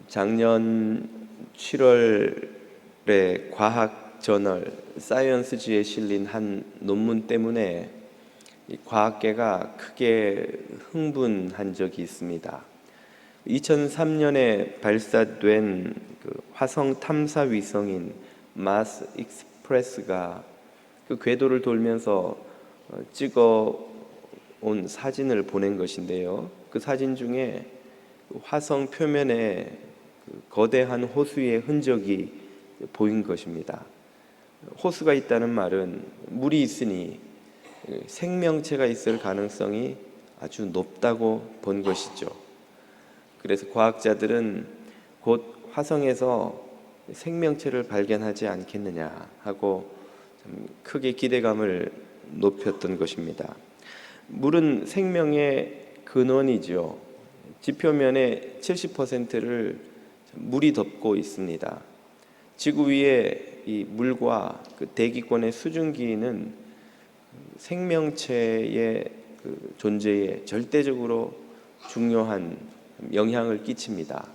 작년 7월에 과학 저널 사이언스지에 실린 한 논문 때문에 이 과학계가 크게 흥분한 적이 있습니다. 2003년에 발사된 화성 탐사 위성인 마스 익스프레스가 그 궤도를 돌면서 찍어 온 사진을 보낸 것인데요. 그 사진 중에 화성 표면에 거대한 호수의 흔적이 보인 것입니다. 호수가 있다는 말은 물이 있으니 생명체가 있을 가능성이 아주 높다고 본 것이죠. 그래서 과학자들은 곧 화성에서 생명체를 발견하지 않겠느냐 하고 참 크게 기대감을 높였던 것입니다. 물은 생명의 근원이죠. 지표면의 70%를 물이 덮고 있습니다. 지구 위에 이 물과 그 대기권의 수증기는 생명체의 존재에 절대적으로 중요한 영향을 끼칩니다.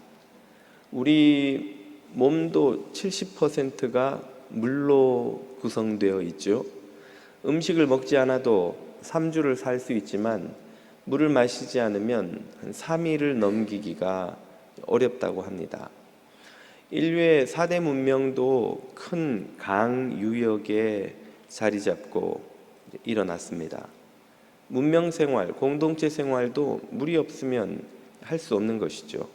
우리 몸도 70%가 물로 구성되어 있죠. 음식을 먹지 않아도 3주를 살 수 있지만 물을 마시지 않으면 한 3일을 넘기기가 어렵다고 합니다. 인류의 4대 문명도 큰 강 유역에 자리 잡고 일어났습니다. 문명 생활, 공동체 생활도 물이 없으면 할 수 없는 것이죠.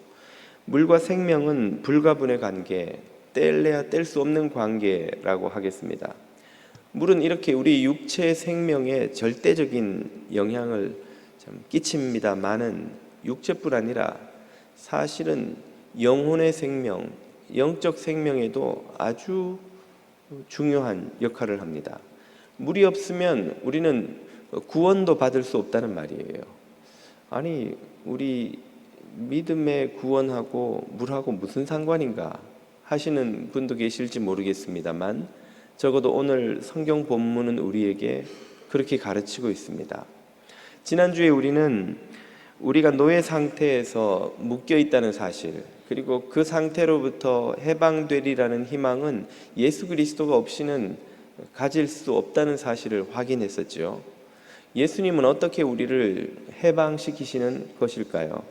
물과 생명은 불가분의 관계, 뗄래야 뗄 수 없는 관계라고 하겠습니다. 물은 이렇게 우리 육체 생명에 절대적인 영향을 끼칩니다만은 육체뿐 아니라 사실은 영혼의 생명, 영적 생명에도 아주 중요한 역할을 합니다. 물이 없으면 우리는 구원도 받을 수 없다는 말이에요. 아니, 우리 믿음의 구원하고 물하고 무슨 상관인가 하시는 분도 계실지 모르겠습니다만 적어도 오늘 성경 본문은 우리에게 그렇게 가르치고 있습니다. 지난주에 우리가 노예 상태에서 묶여 있다는 사실, 그리고 그 상태로부터 해방되리라는 희망은 예수 그리스도가 없이는 가질 수 없다는 사실을 확인했었죠. 예수님은 어떻게 우리를 해방시키시는 것일까요?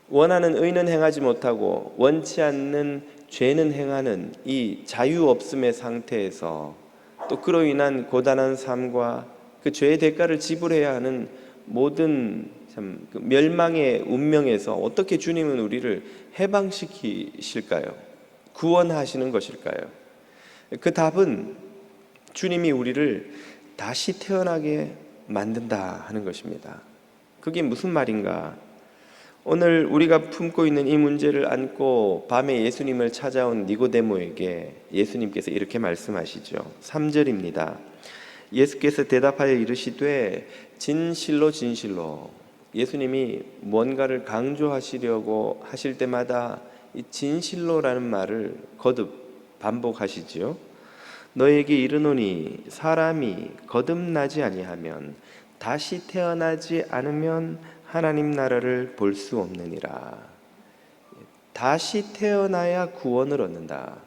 원하는 의는 행하지 못하고 원치 않는 죄는 행하는 이 자유 없음의 상태에서 또 그로 인한 고단한 삶과 그 죄의 대가를 지불해야 하는 모든 멸망의 운명에서 어떻게 주님은 우리를 해방시키실까요? 구원하시는 것일까요? 그 답은 주님이 우리를 다시 태어나게 만든다 하는 것입니다. 그게 무슨 말인가? 오늘 우리가 품고 있는 이 문제를 안고 밤에 예수님을 찾아온 니고데모에게 예수님께서 이렇게 말씀하시죠. 3절입니다. 예수께서 대답하여 이르시되 진실로 진실로, 예수님이 뭔가를 강조하시려고 하실 때마다 이 진실로라는 말을 거듭 반복하시지요. 너에게 이르노니 사람이 거듭나지 아니하면, 다시 태어나지 않으면 하나님 나라를 볼 수 없느니라. 다시 태어나야 구원을 얻는다.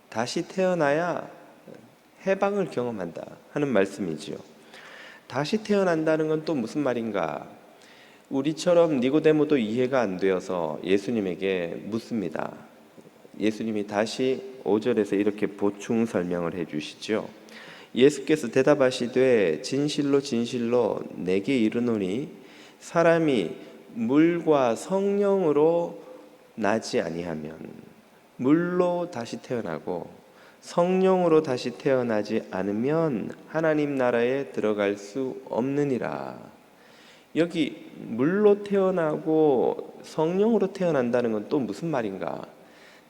다시 태어나야 해방을 경험한다 하는 말씀이지요. 다시 태어난다는 건 또 무슨 말인가? 우리처럼 니고데모도 이해가 안 되어서 예수님에게 묻습니다. 예수님이 다시 5절에서 이렇게 보충 설명을 해주시죠. 예수께서 대답하시되 진실로 진실로 내게 이르노니 사람이 물과 성령으로 나지 아니하면, 물로 다시 태어나고 성령으로 다시 태어나지 않으면 하나님 나라에 들어갈 수 없느니라. 여기 물로 태어나고 성령으로 태어난다는 건 또 무슨 말인가?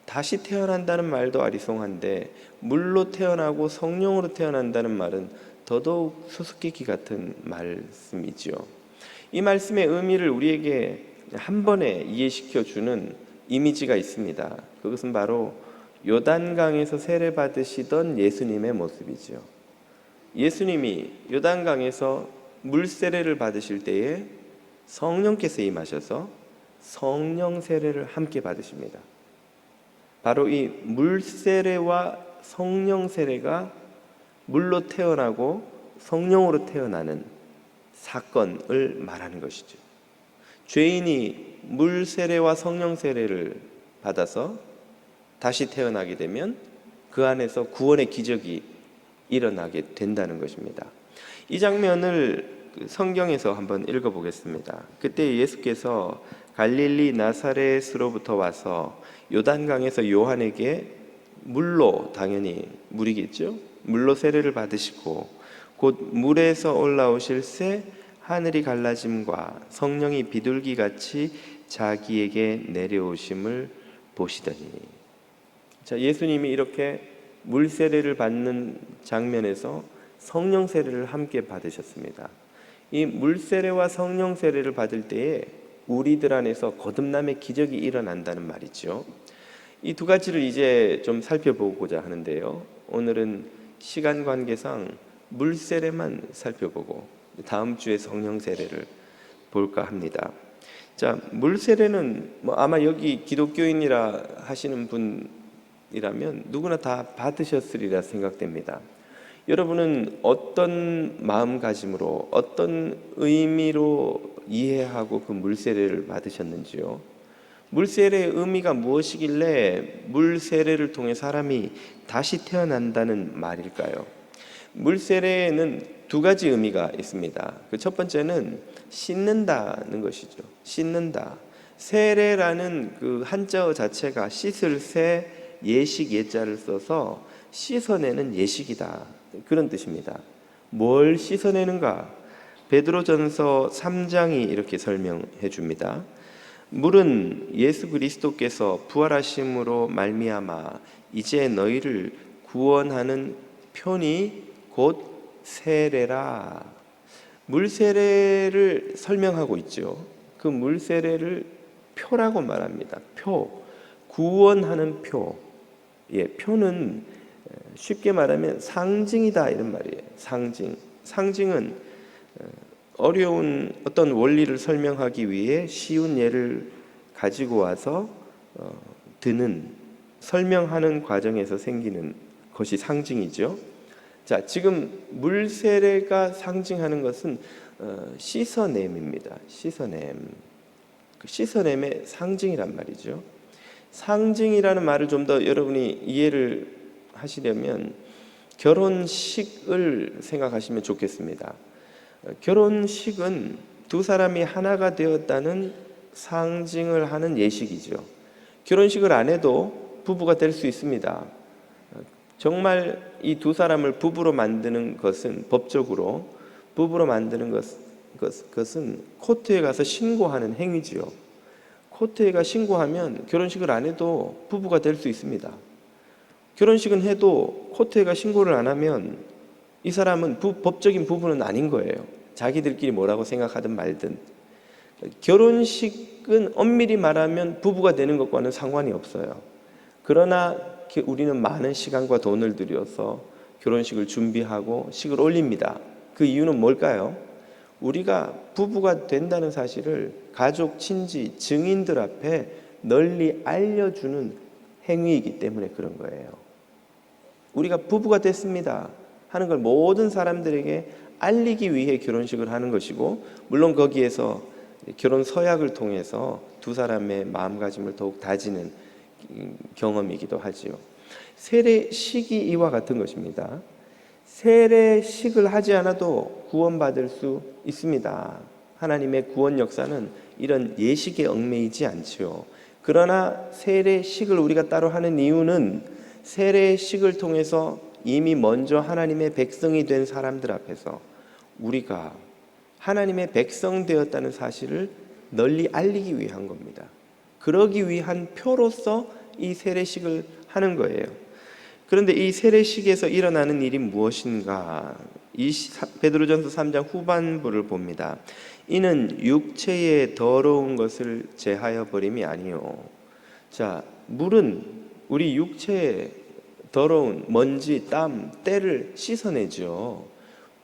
다시 태어난다는 말도 아리송한데 물로 태어나고 성령으로 태어난다는 말은 더더욱 수수께끼 같은 말씀이죠. 이 말씀의 의미를 우리에게 한 번에 이해시켜 주는 이미지가 있습니다. 그것은 바로 요단강에서 세례받으시던 예수님의 모습이죠. 예수님이 요단강에서 물세례를 받으실 때에 성령께서 임하셔서 성령 세례를 함께 받으십니다. 바로 이 물 세례와 성령 세례가 물로 태어나고 성령으로 태어나는 사건을 말하는 것이죠. 죄인이 물 세례와 성령 세례를 받아서 다시 태어나게 되면 그 안에서 구원의 기적이 일어나게 된다는 것입니다. 이 장면을 성경에서 한번 읽어보겠습니다. 그때 예수께서 갈릴리 나사렛으로부터 와서 요단강에서 요한에게 물로, 당연히 물이겠죠, 물로 세례를 받으시고 곧 물에서 올라오실 새 하늘이 갈라짐과 성령이 비둘기같이 자기에게 내려오심을 보시더니. 자, 예수님이 이렇게 물 세례를 받는 장면에서 성령 세례를 함께 받으셨습니다. 이 물 세례와 성령 세례를 받을 때에 우리들 안에서 거듭남의 기적이 일어난다는 말이죠. 이 두 가지를 이제 좀 살펴보고자 하는데요. 오늘은 시간 관계상 물 세례만 살펴보고 다음 주에 성령 세례를 볼까 합니다. 자, 물 세례는 아마 여기 기독교인이라 하시는 분이라면 누구나 다 받으셨으리라 생각됩니다. 여러분은 어떤 마음가짐으로, 어떤 의미로 이해하고 그 물 세례를 받으셨는지요? 물 세례의 의미가 무엇이길래 물 세례를 통해 사람이 다시 태어난다는 말일까요? 물 세례에는 두 가지 의미가 있습니다. 그 첫 번째는 씻는다는 것이죠. 씻는다. 세례라는 그 한자어 자체가 씻을 새, 예식 예자를 써서 씻어내는 예식이다, 그런 뜻입니다. 뭘 씻어내는가? 베드로전서 3장이 이렇게 설명해 줍니다. 물은 예수 그리스도께서 부활하심으로 말미암아 이제 너희를 구원하는 표니 곧 세례라. 물 세례를 설명하고 있죠. 그 물 세례를 표라고 말합니다. 표, 구원하는 표. 예, 표는 쉽게 말하면 상징이다, 이런 말이에요. 상징. 상징은 어려운 어떤 원리를 설명하기 위해 쉬운 예를 가지고 와서 설명하는 과정에서 생기는 것이 상징이죠. 자, 지금 물 세례가 상징하는 것은 씻어냄입니다. 씻어냄. 그 씻어냄의 상징이란 말이죠. 상징이라는 말을 좀 더 여러분이 이해를 하시려면 결혼식을 생각하시면 좋겠습니다. 결혼식은 두 사람이 하나가 되었다는 상징을 하는 예식이죠. 결혼식을 안 해도 부부가 될 수 있습니다. 정말 이 두 사람을 부부로 만드는 것은, 법적으로 부부로 만드는 것은 코트에 가서 신고하는 행위지요. 코트에 가 신고하면 결혼식을 안 해도 부부가 될 수 있습니다. 결혼식은 해도 코트에 가 신고를 안 하면 이 사람은 법적인 부부는 아닌 거예요. 자기들끼리 뭐라고 생각하든 말든. 결혼식은 엄밀히 말하면 부부가 되는 것과는 상관이 없어요. 그러나 우리는 많은 시간과 돈을 들여서 결혼식을 준비하고 식을 올립니다. 그 이유는 뭘까요? 우리가 부부가 된다는 사실을 가족, 친지, 증인들 앞에 널리 알려주는 행위이기 때문에 그런 거예요. 우리가 부부가 됐습니다 하는 걸 모든 사람들에게 알리기 위해 결혼식을 하는 것이고, 물론 거기에서 결혼 서약을 통해서 두 사람의 마음가짐을 더욱 다지는 경험이기도 하지요. 세례식이 이와 같은 것입니다. 세례식을 하지 않아도 구원받을 수 있습니다. 하나님의 구원 역사는 이런 예식에 얽매이지 않지요. 그러나 세례식을 우리가 따로 하는 이유는 세례식을 통해서 이미 먼저 하나님의 백성이 된 사람들 앞에서 우리가 하나님의 백성 되었다는 사실을 널리 알리기 위한 겁니다. 그러기 위한 표로서 이 세례식을 하는 거예요. 그런데 이 세례식에서 일어나는 일이 무엇인가? 이 베드로전서 3장 후반부를 봅니다. 이는 육체의 더러운 것을 제하여 버림이 아니요. 자, 물은 우리 육체의 더러운 먼지, 땀, 때를 씻어내죠.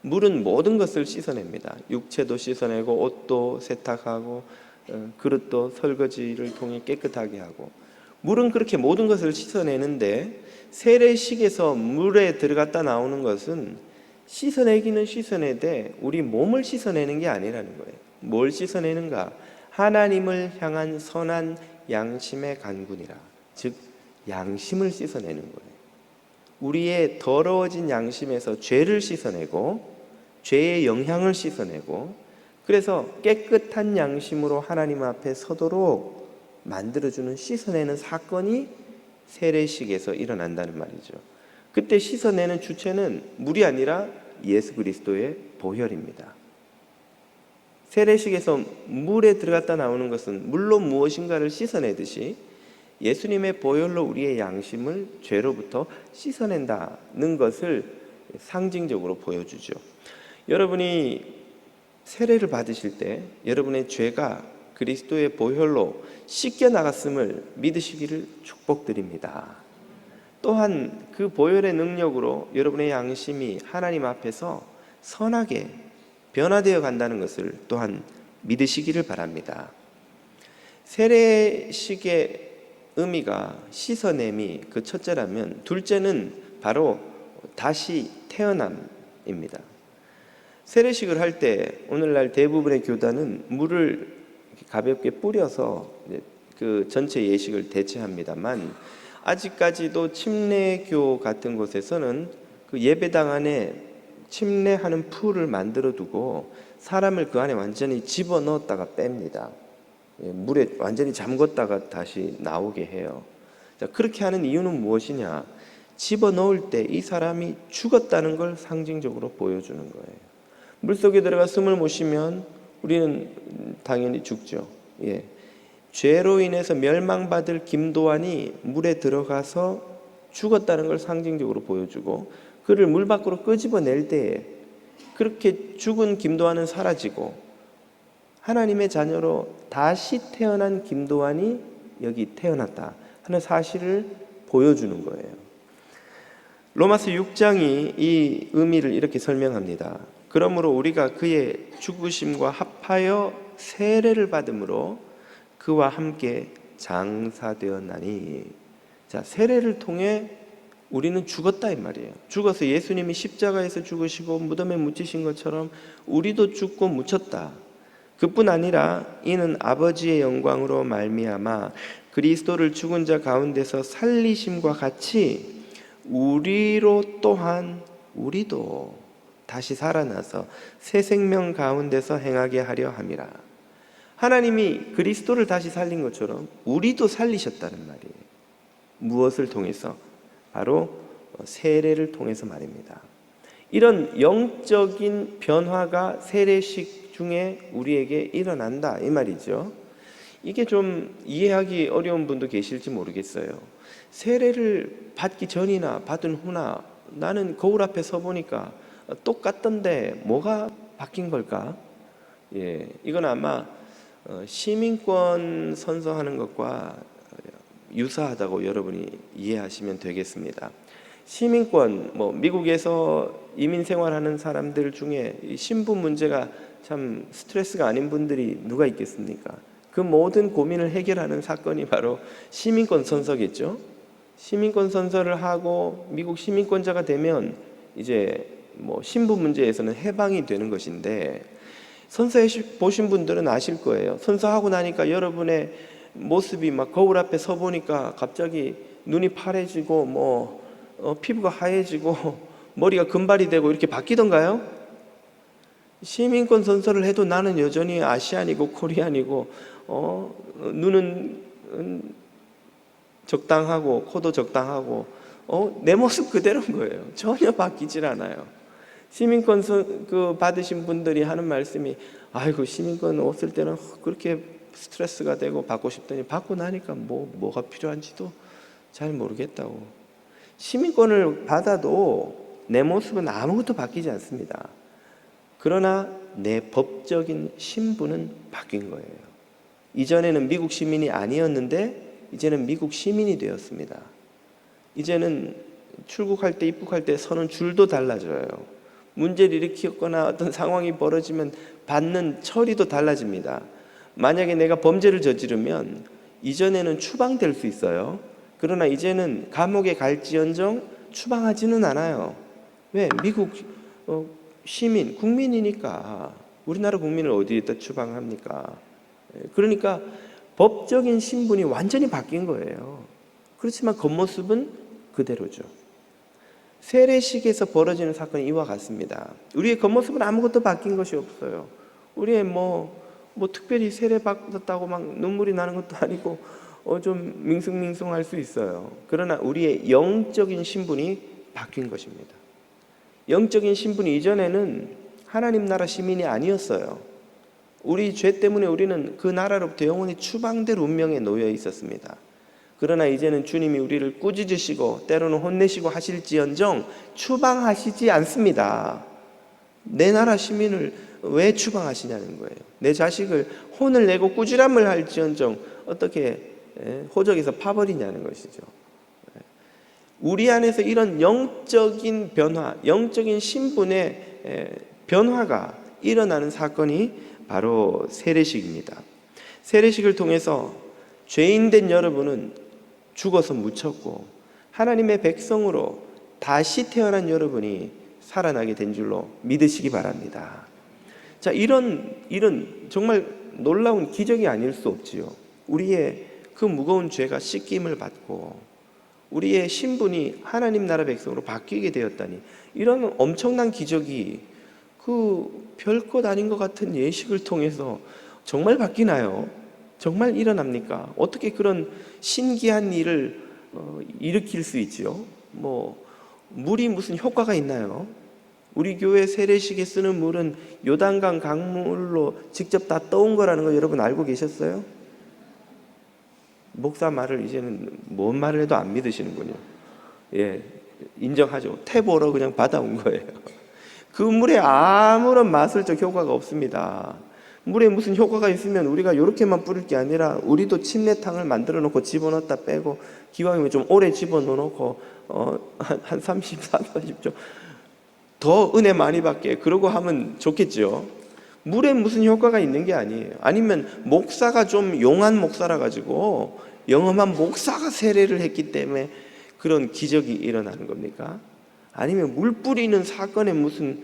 물은 모든 것을 씻어냅니다. 육체도 씻어내고 옷도 세탁하고 그릇도 설거지를 통해 깨끗하게 하고, 물은 그렇게 모든 것을 씻어내는데 세례식에서 물에 들어갔다 나오는 것은 씻어내기는 씻어내되 우리 몸을 씻어내는 게 아니라는 거예요. 뭘 씻어내는가? 하나님을 향한 선한 양심의 간군이라, 즉 양심을 씻어내는 거예요. 우리의 더러워진 양심에서 죄를 씻어내고 죄의 영향을 씻어내고, 그래서 깨끗한 양심으로 하나님 앞에 서도록 만들어주는, 씻어내는 사건이 세례식에서 일어난다는 말이죠. 그때 씻어내는 주체는 물이 아니라 예수 그리스도의 보혈입니다. 세례식에서 물에 들어갔다 나오는 것은 물로 무엇인가를 씻어내듯이 예수님의 보혈로 우리의 양심을 죄로부터 씻어낸다는 것을 상징적으로 보여주죠. 여러분이 세례를 받으실 때 여러분의 죄가 그리스도의 보혈로 씻겨 나갔음을 믿으시기를 축복드립니다. 또한 그 보혈의 능력으로 여러분의 양심이 하나님 앞에서 선하게 변화되어 간다는 것을 또한 믿으시기를 바랍니다. 세례식의 의미가 씻어냄이 그 첫째라면, 둘째는 바로 다시 태어남입니다. 세례식을 할 때 오늘날 대부분의 교단은 물을 가볍게 뿌려서 그 전체 예식을 대체합니다만, 아직까지도 침례교 같은 곳에서는 그 예배당 안에 침례하는 풀을 만들어 두고 사람을 그 안에 완전히 집어넣었다가 뺍니다. 물에 완전히 잠궜다가 다시 나오게 해요. 자, 그렇게 하는 이유는 무엇이냐? 집어넣을 때 이 사람이 죽었다는 걸 상징적으로 보여주는 거예요. 물속에 들어가 숨을 못 쉬면 우리는 당연히 죽죠. 죄로 인해서 멸망받을 김도환이 물에 들어가서 죽었다는 걸 상징적으로 보여주고, 그를 물 밖으로 끄집어낼 때에 그렇게 죽은 김도환은 사라지고 하나님의 자녀로 다시 태어난 김도환이 여기 태어났다 하는 사실을 보여주는 거예요. 로마서 6장이 이 의미를 이렇게 설명합니다. 그러므로 우리가 그의 죽으심과 합하여 세례를 받음으로 그와 함께 장사되었나니. 자, 세례를 통해 우리는 죽었다 이 말이에요. 죽어서 예수님이 십자가에서 죽으시고 무덤에 묻히신 것처럼 우리도 죽고 묻혔다. 그뿐 아니라 이는 아버지의 영광으로 말미암아 그리스도를 죽은 자 가운데서 살리심과 같이 우리로 또한 우리도 다시 살아나서 새 생명 가운데서 행하게 하려 함이라. 하나님이 그리스도를 다시 살린 것처럼 우리도 살리셨다는 말이에요. 무엇을 통해서? 바로 세례를 통해서 말입니다. 이런 영적인 변화가 세례식 중에 우리에게 일어난다 이 말이죠. 이게 좀 이해하기 어려운 분도 계실지 모르겠어요. 세례를 받기 전이나 받은 후나 나는 거울 앞에 서 보니까 똑같던데 뭐가 바뀐 걸까? 이건 아마 시민권 선서하는 것과 유사하다고 여러분이 이해하시면 되겠습니다. 시민권, 미국에서 이민 생활하는 사람들 중에 신분 문제가 참 스트레스가 아닌 분들이 누가 있겠습니까? 그 모든 고민을 해결하는 사건이 바로 시민권 선서겠죠. 시민권 선서를 하고 미국 시민권자가 되면 이제 신분 문제에서는 해방이 되는 것인데, 선서해 보신 분들은 아실 거예요. 선서하고 나니까 여러분의 모습이 막 거울 앞에 서 보니까 갑자기 눈이 파래지고 피부가 하얘지고 머리가 금발이 되고 이렇게 바뀌던가요? 시민권 선서를 해도 나는 여전히 아시안이고 코리안이고 눈은 적당하고 코도 적당하고 내 모습 그대로인 거예요. 전혀 바뀌질 않아요. 시민권 받으신 분들이 하는 말씀이, 아이고 시민권 없을 때는 그렇게 스트레스가 되고 받고 싶더니 받고 나니까 뭐가 필요한지도 잘 모르겠다고. 시민권을 받아도 내 모습은 아무것도 바뀌지 않습니다. 그러나 내 법적인 신분은 바뀐 거예요. 이전에는 미국 시민이 아니었는데 이제는 미국 시민이 되었습니다. 이제는 출국할 때 입국할 때 서는 줄도 달라져요. 문제를 일으켰거나 어떤 상황이 벌어지면 받는 처리도 달라집니다. 만약에 내가 범죄를 저지르면 이전에는 추방될 수 있어요. 그러나 이제는 감옥에 갈지언정 추방하지는 않아요. 왜? 미국 시민, 국민이니까. 우리나라 국민을 어디에다 추방합니까? 그러니까 법적인 신분이 완전히 바뀐 거예요. 그렇지만 겉모습은 그대로죠. 세례식에서 벌어지는 사건이 이와 같습니다. 우리의 겉모습은 아무것도 바뀐 것이 없어요. 우리의 뭐 특별히 세례 받았다고 막 눈물이 나는 것도 아니고 좀 밍숭밍숭할 수 있어요. 그러나 우리의 영적인 신분이 바뀐 것입니다. 영적인 신분이 이전에는 하나님 나라 시민이 아니었어요. 우리 죄 때문에 우리는 그 나라로부터 영원히 추방될 운명에 놓여 있었습니다. 그러나 이제는 주님이 우리를 꾸짖으시고 때로는 혼내시고 하실지언정 추방하시지 않습니다. 내 나라 시민을 왜 추방하시냐는 거예요. 내 자식을 혼을 내고 꾸지람을 할지언정 어떻게 호적에서 파버리냐는 것이죠. 우리 안에서 이런 영적인 변화, 영적인 신분의 변화가 일어나는 사건이 바로 세례식입니다. 세례식을 통해서 죄인된 여러분은 죽어서 묻혔고 하나님의 백성으로 다시 태어난 여러분이 살아나게 된 줄로 믿으시기 바랍니다. 자, 이런 정말 놀라운 기적이 아닐 수 없지요. 우리의 그 무거운 죄가 씻김을 받고 우리의 신분이 하나님 나라 백성으로 바뀌게 되었다니, 이런 엄청난 기적이 그 별것 아닌 것 같은 예식을 통해서 정말 바뀌나요? 정말 일어납니까? 어떻게 그런 신기한 일을 일으킬 수 있지요? 물이 무슨 효과가 있나요? 우리 교회 세례식에 쓰는 물은 요단강 강물로 직접 다 떠온 거라는 거 여러분 알고 계셨어요? 목사 말을 이제는 뭔 말을 해도 안 믿으시는군요. 예, 인정하죠. 탭으로 그냥 받아온 거예요. 그 물에 아무런 마술적 효과가 없습니다. 물에 무슨 효과가 있으면 우리가 이렇게만 뿌릴 게 아니라 우리도 침례탕을 만들어 놓고 집어넣었다 빼고 기왕이면 좀 오래 집어넣고 한 30, 40초 더 은혜 많이 받게 그러고 하면 좋겠죠. 물에 무슨 효과가 있는 게 아니에요. 아니면 목사가 좀 용한 목사라 가지고 영험한 목사가 세례를 했기 때문에 그런 기적이 일어나는 겁니까? 아니면 물 뿌리는 사건에 무슨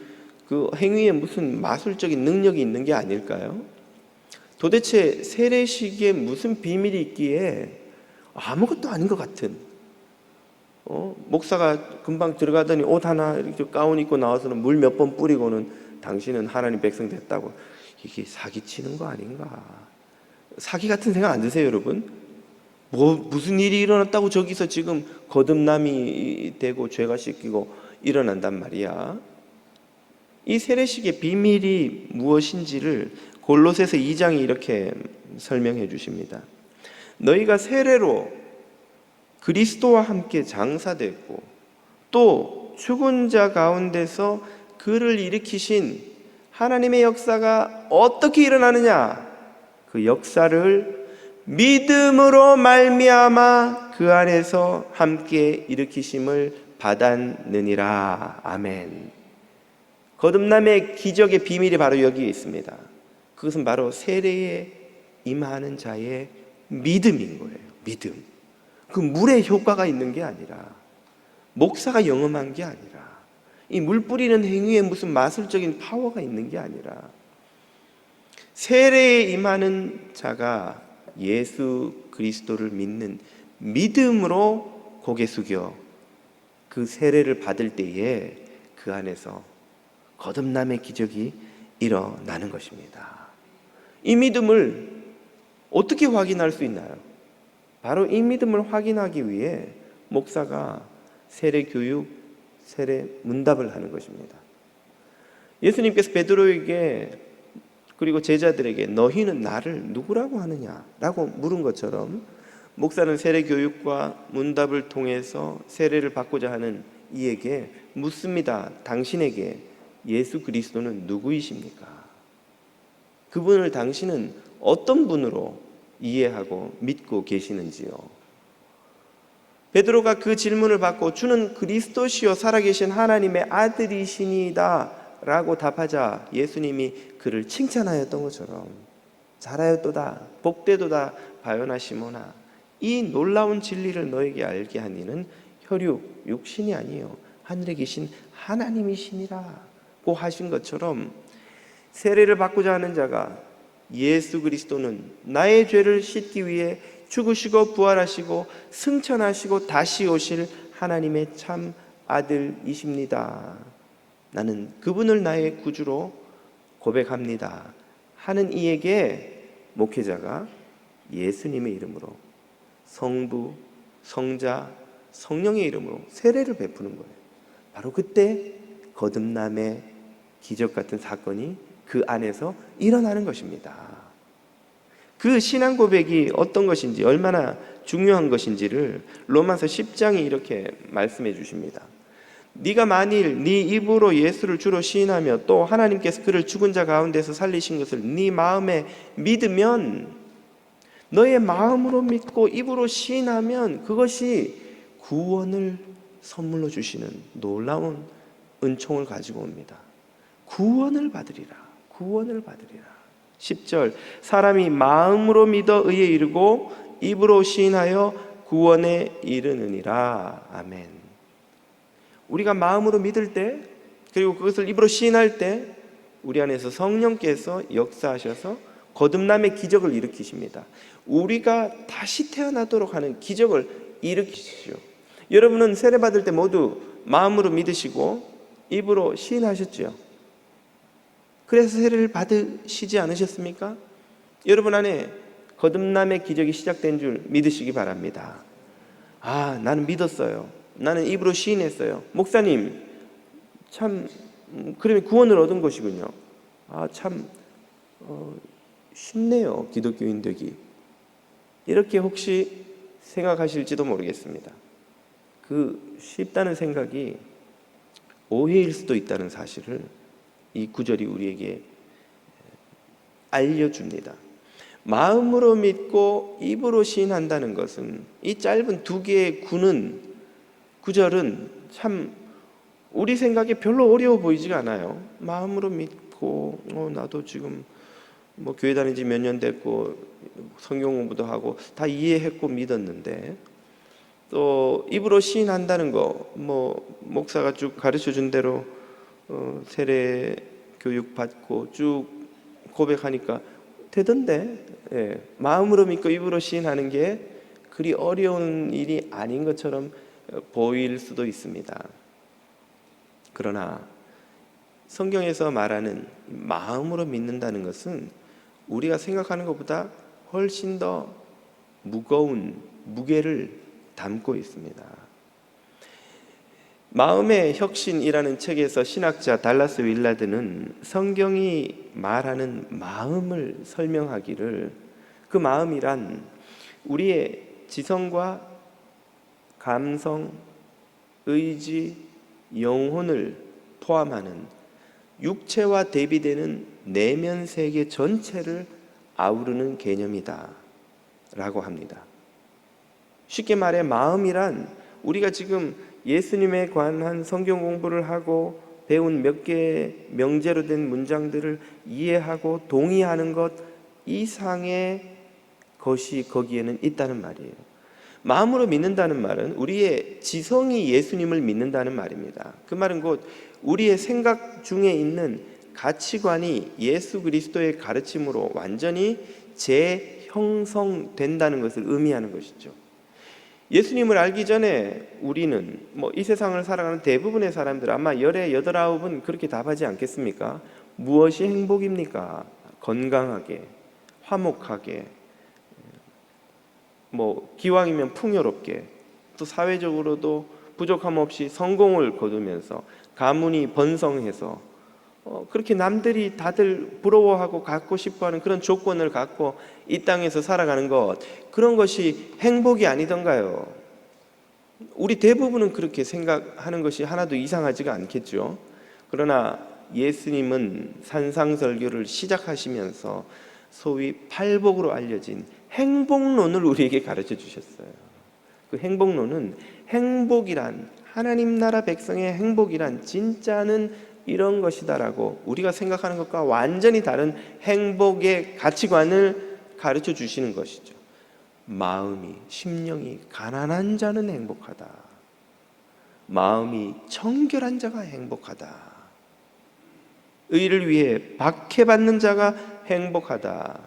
그 행위에 무슨 마술적인 능력이 있는 게 아닐까요? 도대체 세례식에 무슨 비밀이 있기에 아무것도 아닌 것 같은, 목사가 금방 들어가더니 옷 하나 이렇게 가운 입고 나와서는 물 몇 번 뿌리고는 당신은 하나님 백성 됐다고, 이게 사기치는 거 아닌가? 사기 같은 생각 안 드세요, 여러분? 무슨 일이 일어났다고 저기서 지금 거듭남이 되고 죄가 씻기고 일어난단 말이야. 이 세례식의 비밀이 무엇인지를 골로새서 2장이 이렇게 설명해 주십니다. 너희가 세례로 그리스도와 함께 장사됐고 또 죽은 자 가운데서 그를 일으키신 하나님의 역사가 어떻게 일어나느냐? 그 역사를 믿음으로 말미암아 그 안에서 함께 일으키심을 받았느니라. 아멘. 거듭남의 기적의 비밀이 바로 여기에 있습니다. 그것은 바로 세례에 임하는 자의 믿음인 거예요. 믿음. 그 물의 효과가 있는 게 아니라, 목사가 영험한 게 아니라, 이 물 뿌리는 행위에 무슨 마술적인 파워가 있는 게 아니라, 세례에 임하는 자가 예수 그리스도를 믿는 믿음으로 고개 숙여 그 세례를 받을 때에 그 안에서 거듭남의 기적이 일어나는 것입니다. 이 믿음을 어떻게 확인할 수 있나요? 바로 이 믿음을 확인하기 위해 목사가 세례 교육, 세례 문답을 하는 것입니다. 예수님께서 베드로에게 그리고 제자들에게 너희는 나를 누구라고 하느냐라고 물은 것처럼 목사는 세례 교육과 문답을 통해서 세례를 받고자 하는 이에게 묻습니다. 당신에게 예수 그리스도는 누구이십니까? 그분을 당신은 어떤 분으로 이해하고 믿고 계시는지요? 베드로가 그 질문을 받고 주는 그리스도시요 살아계신 하나님의 아들이시니이다 라고 답하자 예수님이 그를 칭찬하였던 것처럼 잘하였도다 복되도다 바요나 시몬아, 이 놀라운 진리를 너에게 알게 한 이는 혈육 육신이 아니요 하늘에 계신 하나님이시니라고 하신 것처럼, 세례를 받고자 하는 자가 예수 그리스도는 나의 죄를 씻기 위해 죽으시고 부활하시고 승천하시고 다시 오실 하나님의 참 아들이십니다, 나는 그분을 나의 구주로 고백합니다 하는 이에게 목회자가 예수님의 이름으로, 성부, 성자, 성령의 이름으로 세례를 베푸는 거예요. 바로 그때 거듭남의 기적 같은 사건이 그 안에서 일어나는 것입니다. 그 신앙 고백이 어떤 것인지, 얼마나 중요한 것인지를 로마서 10장이 이렇게 말씀해 주십니다. 네가 만일 네 입으로 예수를 주로 시인하며 또 하나님께서 그를 죽은 자 가운데서 살리신 것을 네 마음에 믿으면, 너의 마음으로 믿고 입으로 시인하면 그것이 구원을 선물로 주시는 놀라운 은총을 가지고 옵니다. 구원을 받으리라. 구원을 받으리라. 10절, 사람이 마음으로 믿어 의에 이르고 입으로 시인하여 구원에 이르느니라. 아멘. 우리가 마음으로 믿을 때, 그리고 그것을 입으로 시인할 때 우리 안에서 성령께서 역사하셔서 거듭남의 기적을 일으키십니다. 우리가 다시 태어나도록 하는 기적을 일으키시죠. 여러분은 세례 받을 때 모두 마음으로 믿으시고 입으로 시인하셨죠. 그래서 세례를 받으시지 않으셨습니까? 여러분 안에 거듭남의 기적이 시작된 줄 믿으시기 바랍니다. 아, 나는 믿었어요. 나는 입으로 시인했어요. 목사님, 참 그러면 구원을 얻은 것이군요. 아, 참 쉽네요, 기독교인 되기. 이렇게 혹시 생각하실지도 모르겠습니다. 그 쉽다는 생각이 오해일 수도 있다는 사실을 이 구절이 우리에게 알려줍니다. 마음으로 믿고 입으로 시인한다는 것은, 이 짧은 두 개의 구절은 참 우리 생각에 별로 어려워 보이지가 않아요. 마음으로 믿고 나도 지금 뭐 교회 다닌 지 몇 년 됐고 성경 공부도 하고 다 이해했고 믿었는데, 또 입으로 시인한다는 거, 뭐 목사가 쭉 가르쳐 준 대로 세례 교육 받고 쭉 고백하니까 되던데, 예, 마음으로 믿고 입으로 시인하는 게 그리 어려운 일이 아닌 것처럼 보일 수도 있습니다. 그러나 성경에서 말하는 마음으로 믿는다는 것은 우리가 생각하는 것보다 훨씬 더 무거운 무게를 담고 있습니다. 마음의 혁신이라는 책에서 신학자 달라스 윌라드는 성경이 말하는 마음을 설명하기를, 그 마음이란 우리의 지성과 감성, 의지, 영혼을 포함하는 육체와 대비되는 내면 세계 전체를 아우르는 개념이다 라고 합니다. 쉽게 말해 마음이란 우리가 지금 예수님에 관한 성경 공부를 하고 배운 몇 개의 명제로 된 문장들을 이해하고 동의하는 것 이상의 것이 거기에는 있다는 말이에요. 마음으로 믿는다는 말은 우리의 지성이 예수님을 믿는다는 말입니다. 그 말은 곧 우리의 생각 중에 있는 가치관이 예수 그리스도의 가르침으로 완전히 재형성된다는 것을 의미하는 것이죠. 예수님을 알기 전에 우리는 이 세상을 살아가는 대부분의 사람들 아마 10에 8, 9은 그렇게 답하지 않겠습니까? 무엇이 행복입니까? 건강하게, 화목하게, 기왕이면 풍요롭게, 또 사회적으로도 부족함 없이 성공을 거두면서 가문이 번성해서 그렇게 남들이 다들 부러워하고 갖고 싶어하는 그런 조건을 갖고 이 땅에서 살아가는 것, 그런 것이 행복이 아니던가요? 우리 대부분은 그렇게 생각하는 것이 하나도 이상하지가 않겠죠. 그러나 예수님은 산상설교를 시작하시면서 소위 팔복으로 알려진 행복론을 우리에게 가르쳐 주셨어요. 그 행복론은 행복이란, 하나님 나라 백성의 행복이란 진짜는 이런 것이다라고 우리가 생각하는 것과 완전히 다른 행복의 가치관을 가르쳐 주시는 것이죠. 마음이, 심령이 가난한 자는 행복하다. 마음이 청결한 자가 행복하다. 의를 위해 박해받는 자가 행복하다.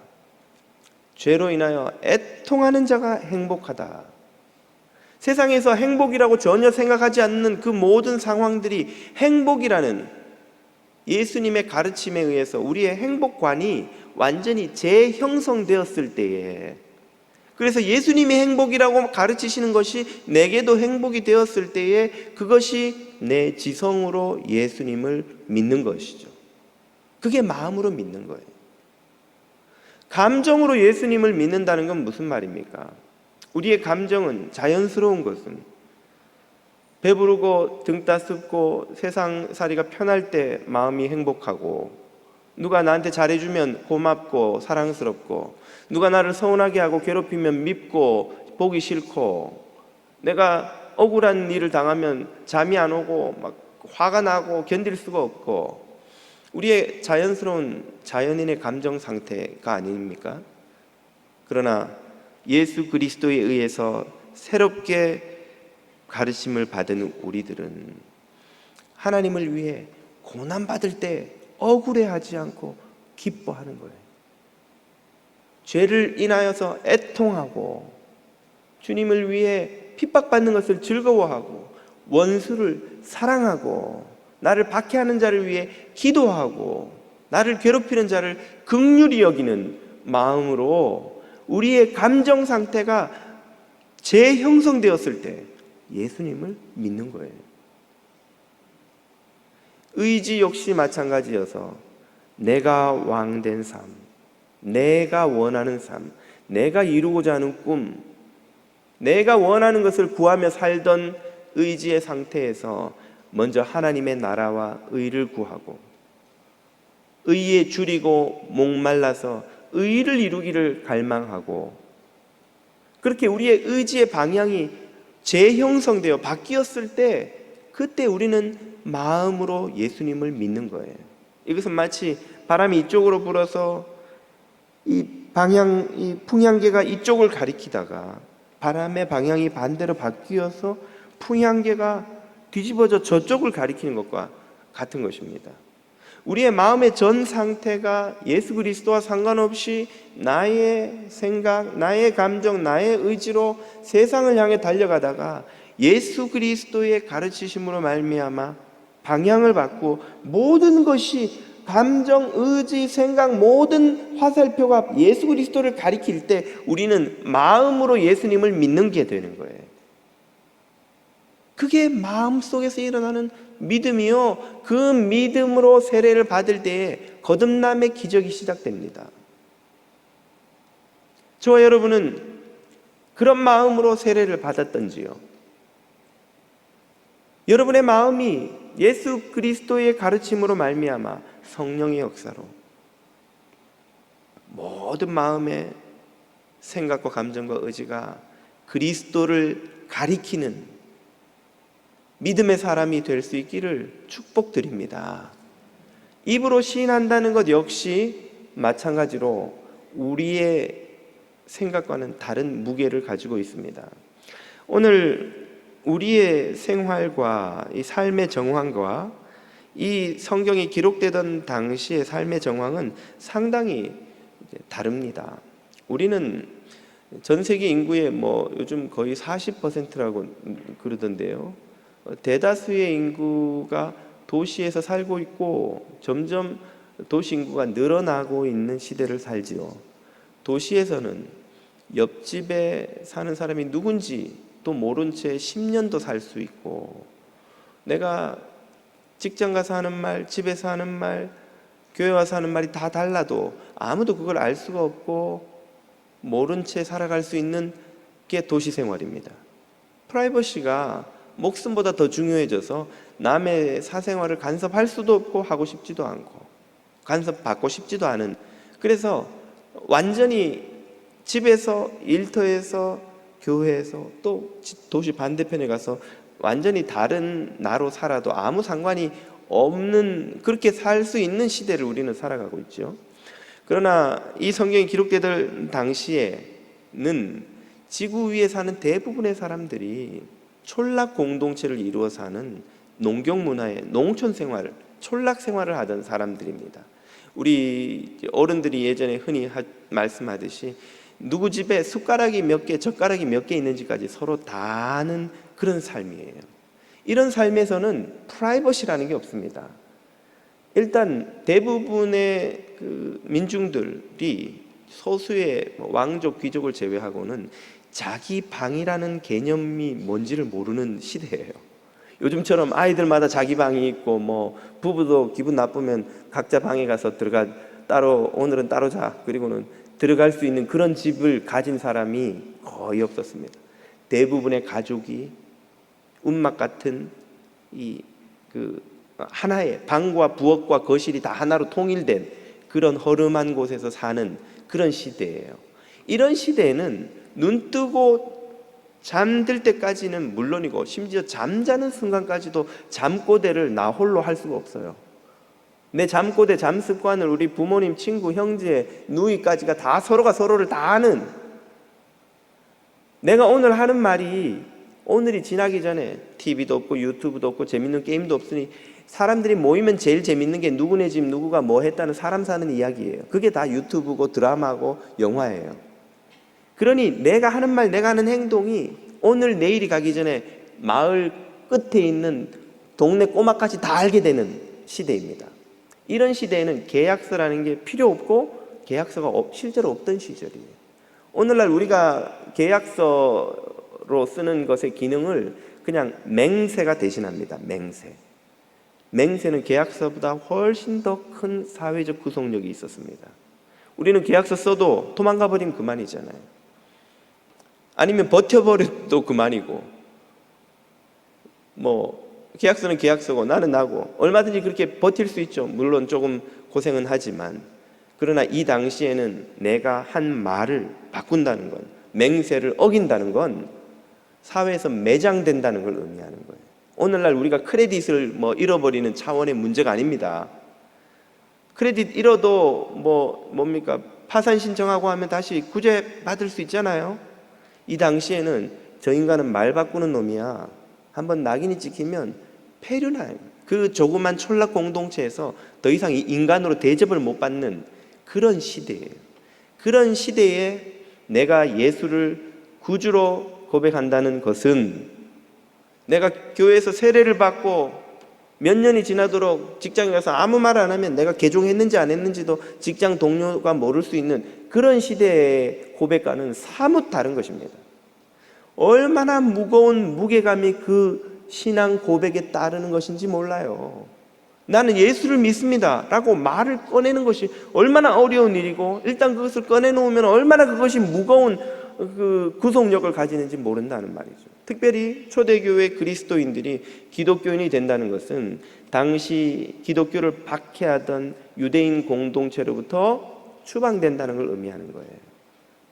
죄로 인하여 애통하는 자가 행복하다. 세상에서 행복이라고 전혀 생각하지 않는 그 모든 상황들이 행복이라는 예수님의 가르침에 의해서 우리의 행복관이 완전히 재형성되었을 때에, 그래서 예수님이 행복이라고 가르치시는 것이 내게도 행복이 되었을 때에 그것이 내 지성으로 예수님을 믿는 것이죠. 그게 마음으로 믿는 거예요. 감정으로 예수님을 믿는다는 건 무슨 말입니까? 우리의 감정은 자연스러운 것은 배부르고 등 따숩고 세상살이가 편할 때 마음이 행복하고, 누가 나한테 잘해주면 고맙고 사랑스럽고, 누가 나를 서운하게 하고 괴롭히면 밉고 보기 싫고, 내가 억울한 일을 당하면 잠이 안 오고 막 화가 나고 견딜 수가 없고, 우리의 자연스러운 자연인의 감정 상태가 아닙니까? 그러나 예수 그리스도에 의해서 새롭게 가르침을 받은 우리들은 하나님을 위해 고난받을 때 억울해하지 않고 기뻐하는 거예요. 죄를 인하여서 애통하고 주님을 위해 핍박받는 것을 즐거워하고 원수를 사랑하고 나를 박해하는 자를 위해 기도하고 나를 괴롭히는 자를 긍휼히 여기는 마음으로 우리의 감정 상태가 재형성되었을 때 예수님을 믿는 거예요. 의지 역시 마찬가지여서 내가 왕된 삶, 내가 원하는 삶, 내가 이루고자 하는 꿈, 내가 원하는 것을 구하며 살던 의지의 상태에서 먼저 하나님의 나라와 의를 구하고 의에 줄이고 목말라서 의를 이루기를 갈망하고, 그렇게 우리의 의지의 방향이 재형성되어 바뀌었을 때 그때 우리는 마음으로 예수님을 믿는 거예요. 이것은 마치 바람이 이쪽으로 불어서 이 풍향계가 이쪽을 가리키다가 바람의 방향이 반대로 바뀌어서 풍향계가 뒤집어져 저쪽을 가리키는 것과 같은 것입니다. 우리의 마음의 전 상태가 예수 그리스도와 상관없이 나의 생각, 나의 감정, 나의 의지로 세상을 향해 달려가다가 예수 그리스도의 가르치심으로 말미암아 방향을 바꾸고 모든 것이 감정, 의지, 생각 모든 화살표가 예수 그리스도를 가리킬 때 우리는 마음으로 예수님을 믿는 게 되는 거예요. 그게 마음속에서 일어나는 믿음이요, 그 믿음으로 세례를 받을 때에 거듭남의 기적이 시작됩니다. 저와 여러분은 그런 마음으로 세례를 받았던지요? 여러분의 마음이 예수 그리스도의 가르침으로 말미암아 성령의 역사로 모든 마음의 생각과 감정과 의지가 그리스도를 가리키는 믿음의 사람이 될 수 있기를 축복드립니다. 입으로 시인한다는 것 역시 마찬가지로 우리의 생각과는 다른 무게를 가지고 있습니다. 오늘 우리의 생활과 이 삶의 정황과 이 성경이 기록되던 당시의 삶의 정황은 상당히 다릅니다. 우리는 전 세계 인구의 요즘 거의 40%라고 그러던데요. 대다수의 인구가 도시에서 살고 있고 점점 도시 인구가 늘어나고 있는 시대를 살지요. 도시에서는 옆집에 사는 사람이 누군지 또 모른 채 10년도 살 수 있고, 내가 직장 가서 하는 말, 집에서 하는 말, 교회 와서 하는 말이 다 달라도 아무도 그걸 알 수가 없고 모른 채 살아갈 수 있는 게 도시 생활입니다. 프라이버시가 목숨보다 더 중요해져서 남의 사생활을 간섭할 수도 없고 하고 싶지도 않고 간섭받고 싶지도 않은, 그래서 완전히 집에서, 일터에서, 교회에서 또 도시 반대편에 가서 완전히 다른 나로 살아도 아무 상관이 없는, 그렇게 살 수 있는 시대를 우리는 살아가고 있죠. 그러나 이 성경이 기록되던 당시에는 지구 위에 사는 대부분의 사람들이 촌락 공동체를 이루어 사는 농경 문화의 농촌 생활, 촌락 생활을 하던 사람들입니다. 우리 어른들이 예전에 흔히 말씀하듯이 누구 집에 숟가락이 몇 개, 젓가락이 몇 개 있는지까지 서로 다 아는 그런 삶이에요. 이런 삶에서는 프라이버시라는 게 없습니다. 일단 대부분의 그 민중들이 소수의 왕족, 귀족을 제외하고는 자기 방이라는 개념이 뭔지를 모르는 시대예요. 요즘처럼 아이들마다 자기 방이 있고 뭐 부부도 기분 나쁘면 각자 방에 가서 들어가 따로 오늘은 따로 자 그리고는 들어갈 수 있는 그런 집을 가진 사람이 거의 없었습니다. 대부분의 가족이 운막 같은 하나의 방과 부엌과 거실이 다 하나로 통일된 그런 허름한 곳에서 사는 그런 시대예요. 이런 시대에는 눈 뜨고 잠들 때까지는 물론이고 심지어 잠자는 순간까지도 잠꼬대를 나 홀로 할 수가 없어요. 내 잠꼬대, 잠습관을 우리 부모님, 친구, 형제, 누이까지가 다 서로가 서로를 다 아는, 내가 오늘 하는 말이 오늘이 지나기 전에 TV도 없고 유튜브도 없고 재밌는 게임도 없으니 사람들이 모이면 제일 재밌는 게 누구네 집 누구가 뭐 했다는 사람 사는 이야기예요. 그게 다 유튜브고 드라마고 영화예요. 그러니 내가 하는 말, 내가 하는 행동이 오늘 내일이 가기 전에 마을 끝에 있는 동네 꼬마까지 다 알게 되는 시대입니다. 이런 시대에는 계약서라는 게 필요 없고 계약서가 실제로 없던 시절이에요. 오늘날 우리가 계약서로 쓰는 것의 기능을 그냥 맹세가 대신합니다. 맹세는 계약서보다 훨씬 더 큰 사회적 구속력이 있었습니다. 우리는 계약서 써도 도망가 버리면 그만이잖아요. 아니면 버텨버려도 그만이고, 계약서는 계약서고 나는 나고 얼마든지 그렇게 버틸 수 있죠. 물론 조금 고생은 하지만. 그러나 이 당시에는 내가 한 말을 바꾼다는 건, 맹세를 어긴다는 건 사회에서 매장된다는 걸 의미하는 거예요. 오늘날 우리가 크레딧을 잃어버리는 차원의 문제가 아닙니다. 크레딧 잃어도 뭡니까? 파산 신청하고 하면 다시 구제 받을 수 있잖아요. 이 당시에는 저 인간은 말 바꾸는 놈이야. 한번 낙인이 찍히면 폐륜할, 그 조그만 촌락 공동체에서 더 이상 인간으로 대접을 못 받는 그런 시대예요. 그런 시대에 내가 예수를 구주로 고백한다는 것은 내가 교회에서 세례를 받고 몇 년이 지나도록 직장에 가서 아무 말 안 하면 내가 개종했는지 안 했는지도 직장 동료가 모를 수 있는 그런 시대의 고백과는 사뭇 다른 것입니다. 얼마나 무거운 무게감이 그 신앙 고백에 따르는 것인지 몰라요. 나는 예수를 믿습니다 라고 말을 꺼내는 것이 얼마나 어려운 일이고, 일단 그것을 꺼내놓으면 얼마나 그것이 무거운 그 구속력을 가지는지 모른다는 말이죠. 특별히 초대교회 그리스도인들이 기독교인이 된다는 것은 당시 기독교를 박해하던 유대인 공동체로부터 추방된다는 걸 의미하는 거예요.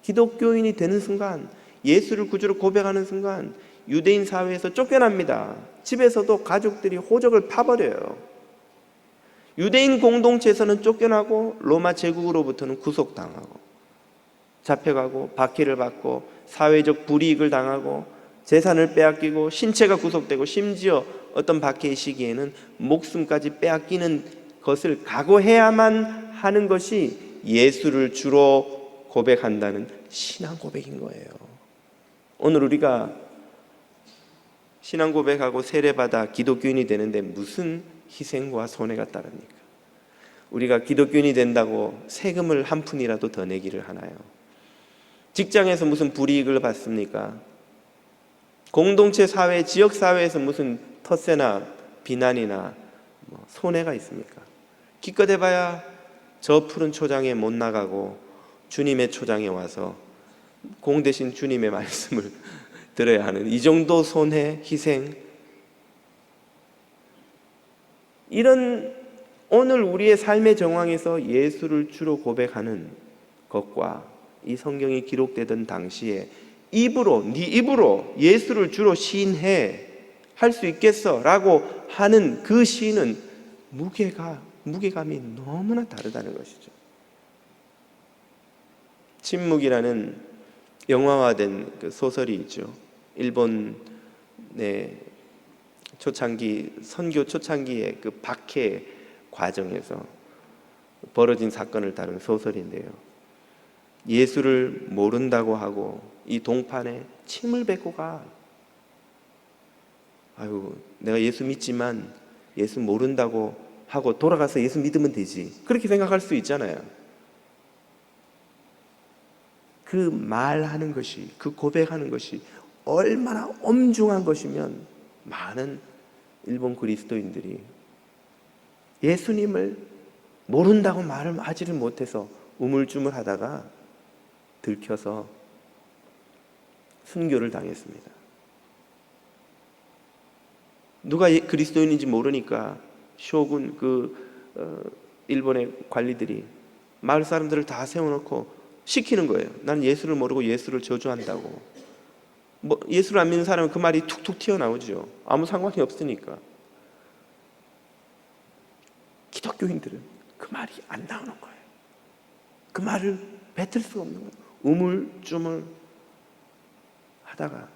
기독교인이 되는 순간, 예수를 구주로 고백하는 순간 유대인 사회에서 쫓겨납니다. 집에서도 가족들이 호적을 파버려요. 유대인 공동체에서는 쫓겨나고 로마 제국으로부터는 구속당하고 잡혀가고 박해를 받고 사회적 불이익을 당하고 재산을 빼앗기고 신체가 구속되고 심지어 어떤 박해의 시기에는 목숨까지 빼앗기는 것을 각오해야만 하는 것이 예수를 주로 고백한다는 신앙 고백인 거예요. 오늘 우리가 신앙 고백하고 세례받아 기독교인이 되는데 무슨 희생과 손해가 따릅니까? 우리가 기독교인이 된다고 세금을 한 푼이라도 더 내기를 하나요? 직장에서 무슨 불이익을 받습니까? 공동체 사회, 지역 사회에서 무슨 텃세나 비난이나 손해가 있습니까? 기껏 해봐야 저 푸른 초장에 못 나가고 주님의 초장에 와서 공 대신 주님의 말씀을 들어야 하는 이 정도 손해, 희생, 이런 오늘 우리의 삶의 정황에서 예수를 주로 고백하는 것과 이 성경이 기록되던 당시에 네 입으로 예수를 주로 시인해 할 수 있겠어 라고 하는 그 시인은 무게감이 너무나 다르다는 것이죠. 침묵이라는 영화화된 그 소설이 있죠. 일본의 선교 초창기의 그 박해 과정에서 벌어진 사건을 다룬 소설인데요. 예수를 모른다고 하고 이 동판에 침을 뱉고 가. 아유, 내가 예수 믿지만 예수 모른다고 하고 돌아가서 예수 믿으면 되지. 그렇게 생각할 수 있잖아요. 그 말하는 것이, 그 고백하는 것이 얼마나 엄중한 것이면 많은 일본 그리스도인들이 예수님을 모른다고 말을 하지를 못해서 우물쭈물하다가 들켜서 순교를 당했습니다. 누가 그리스도인인지 모르니까 쇼군 일본의 관리들이 마을 사람들을 다 세워놓고 시키는 거예요. 나는 예수를 모르고 예수를 저주한다고. 예수를 안 믿는 사람은 그 말이 툭툭 튀어나오죠. 아무 상관이 없으니까. 기독교인들은 그 말이 안 나오는 거예요. 그 말을 뱉을 수가 없는 거예요. 우물쭈물 하다가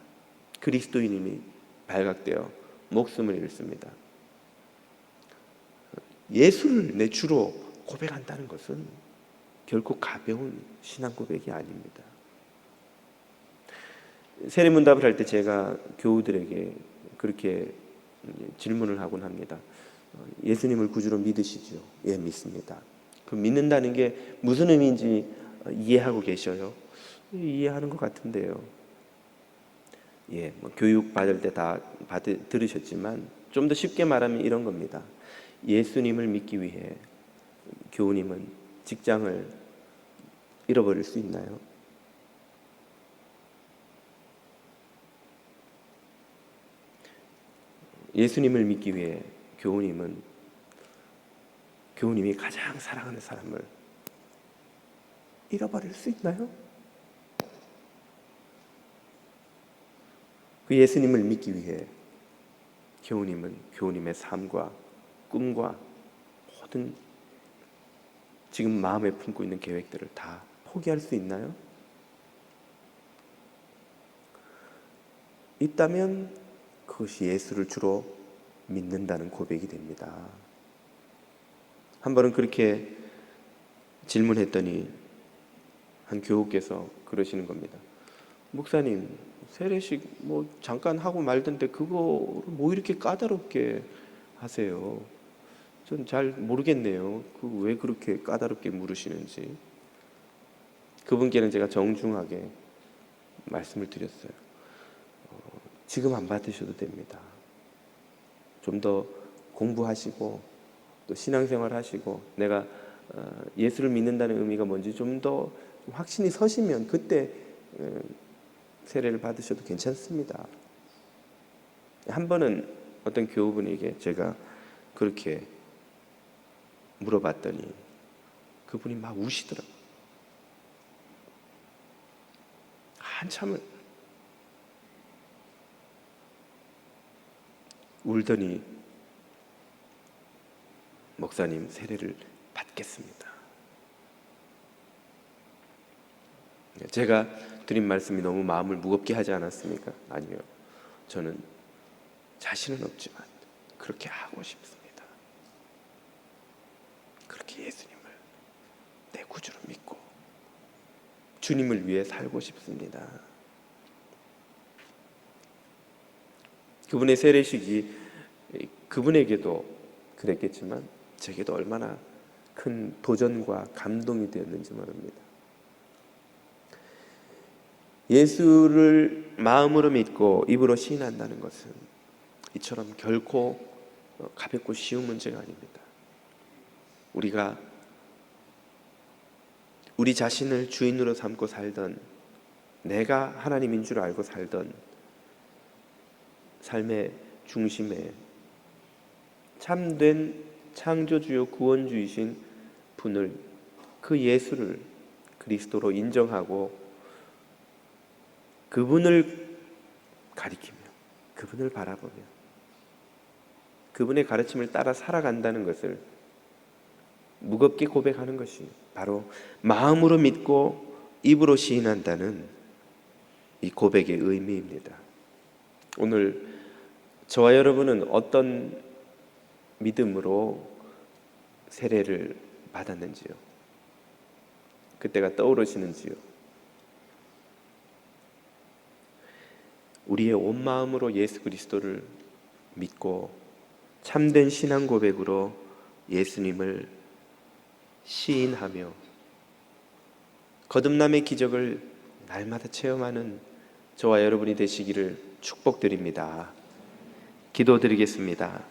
그리스도인임이 발각되어 목숨을 잃습니다. 예수를 내 주로 고백한다는 것은 결코 가벼운 신앙 고백이 아닙니다. 세례문답을 할 때 제가 교우들에게 그렇게 질문을 하곤 합니다. 예수님을 구주로 믿으시죠? 예, 믿습니다. 그 믿는다는 게 무슨 의미인지 이해하고 계셔요? 이해하는 것 같은데요. 예, 교육 받을 때 다 들으셨지만 좀 더 쉽게 말하면 이런 겁니다. 예수님을 믿기 위해 교우님은 직장을 잃어버릴 수 있나요? 예수님을 믿기 위해 교우님이 가장 사랑하는 사람을 잃어버릴 수 있나요? 그 예수님을 믿기 위해 교우님의 삶과 꿈과 모든 지금 마음에 품고 있는 계획들을 다 포기할 수 있나요? 있다면 그것이 예수를 주로 믿는다는 고백이 됩니다. 한 번은 그렇게 질문했더니 한 교우께서 그러시는 겁니다. 목사님, 세례식 잠깐 하고 말던데 그거 이렇게 까다롭게 하세요? 전 잘 모르겠네요. 왜 그렇게 까다롭게 물으시는지. 그분께는 제가 정중하게 말씀을 드렸어요. 지금 안 받으셔도 됩니다. 좀 더 공부하시고 또 신앙생활 하시고 내가 예수를 믿는다는 의미가 뭔지 좀 더 확신이 서시면 그때 세례를 받으셔도 괜찮습니다. 한 번은 어떤 교우분에게 제가 그렇게 물어봤더니 그분이 막 우시더라고요. 한참을 울더니 목사님 세례를 받겠습니다. 제가 드린 말씀이 너무 마음을 무겁게 하지 않았습니까? 아니요. 저는 자신은 없지만 그렇게 하고 싶습니다. 그렇게 예수님을 내 구주로 믿고 주님을 위해 살고 싶습니다. 그분의 세례식이 그분에게도 그랬겠지만 제게도 얼마나 큰 도전과 감동이 되었는지 모릅니다. 예수를 마음으로 믿고 입으로 시인한다는 것은 이처럼 결코 가볍고 쉬운 문제가 아닙니다. 우리가 우리 자신을 주인으로 삼고 살던, 내가 하나님인 줄 알고 살던 삶의 중심에 참된 창조주요 구원주이신 분을, 그 예수를 그리스도로 인정하고 그분을 가리키며 그분을 바라보며 그분의 가르침을 따라 살아간다는 것을 무겁게 고백하는 것이 바로 마음으로 믿고 입으로 시인한다는 이 고백의 의미입니다. 오늘 저와 여러분은 어떤 믿음으로 세례를 받았는지요? 그때가 떠오르시는지요? 우리의 온 마음으로 예수 그리스도를 믿고 참된 신앙 고백으로 예수님을 시인하며 거듭남의 기적을 날마다 체험하는 저와 여러분이 되시기를 축복드립니다. 기도드리겠습니다.